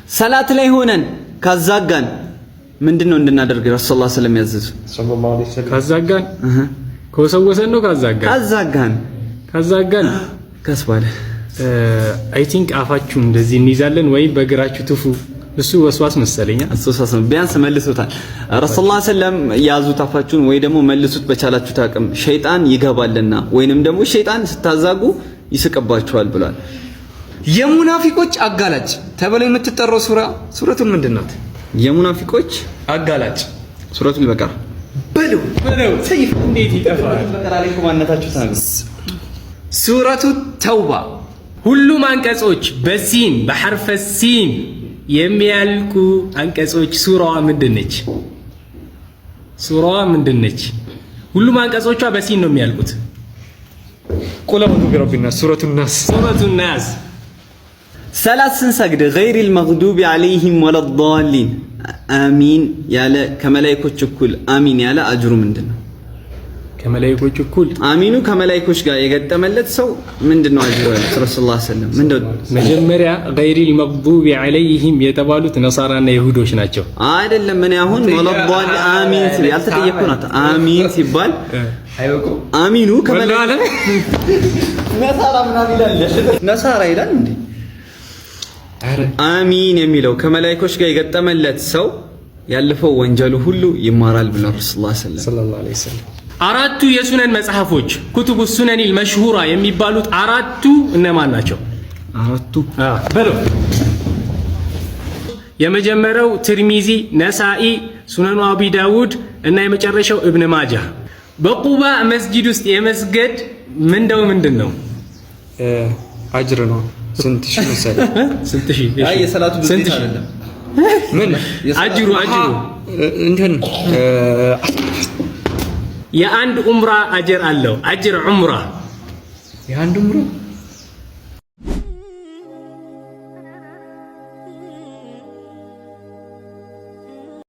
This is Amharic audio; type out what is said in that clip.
ሰላት ላይ ሆነን ካዛጋን ምንድነው እንድናደርግ ረሱላህ ሰለላሁ ዐለይሂ ወሰለም ያዘዙ? ካዛጋን ከወሰወሰን ነው ካዛጋን ከስባለ አይ ቲንክ አፋችሁ እንደዚህ እንይዛለን ወይ በእግራችሁ ትፉ። እሱ ወስዋስ መሰለኛ አስተሳሰብ ቢያንስ መልሱታል። ረሱላህ ሰለላሁ ዐለይሂ ወሰለም ያዙት አፋችሁን ወይ ደግሞ መልሱት በቻላችሁት አቅም ሸይጣን ይገባልና ወይንም ደግሞ ሸይጣን ስታዛጉ ይስቀባችኋል ብሏል። የሙናፊቆች አጋላጭ ተብለው የምትጠራው ሱረቱን ምንድናት? የሙናፊቆች አጋላጭ ሱረቱል በቀራ በለው ሰይፍ እንዴት ይጠፋል? በቀራ ላይ ኮማነታችሁ ታነሱ። ሱረቱ ተውባ ሁሉም አንቀጾች በሲን በሐርፈ ሲን የሚያልቁ አንቀጾች ሱራዋ ምንድነች? ሁሉም አንቀጾቿ በሲን ነው የሚያልቁት። ቁል አዑዙ ቢረቢና ሱረቱ ናስ ሰላት ስንሰግድ ገይሪል መግዱቢ ዐለይሂም ወለዷሊን አሚን ያለ ከመላእክቶች እኩል አሚን ያለ አጅሩ ምንድነው? ከመላእክቶች እኩል አሚኑ ከመላእክቶች ጋር የገጠመለት ሰው ምንድነው አጅሩ? ረሱላህ ሰለላሁ ዐለይሂ ወሰለም ምንድነው? መጀመሪያ ገይሪል መግዱቢ ዐለይሂም የተባሉት ነሳራና ይሁዶች ናቸው። አይደለም ምን ያሁን ወለዷል አሚን ሲል ያልተጠየቁናት አሚን ሲባል አይበቁ አሚኑ ከመላእክቶች ነሳራ ምናምን ይላል ነሳራ ይላል እንዴ? አሚን የሚለው ከመላእክቶች ጋር የገጠመለት ሰው ያለፈው ወንጀሉ ሁሉ ይማራል ብለው ረሱላህ ሰለላሁ ዐለይሂ ወሰለም። አራቱ የሱነን መጽሐፎች ኩቱቡ ሱነኒል መሽሁራ የሚባሉት አራቱ እነማን ናቸው? በለው። የመጀመሪያው ትርሚዚ፣ ነሳኢ፣ ሱነኑ አቢ ዳውድ እና የመጨረሻው ኢብኑ ማጃህ። በቁባ መስጂድ ውስጥ የመስገድ ምንድነው? አጅር ነው። ስንት ሺህ መሰለህ? ስንት ሺህ? አይ የሰላቱ ብቻ አይደለም። ምን አጅሩ እንትን የአንድ ዑምራ አጅር አለው። አጅር ዑምራ የአንድ ዑምራ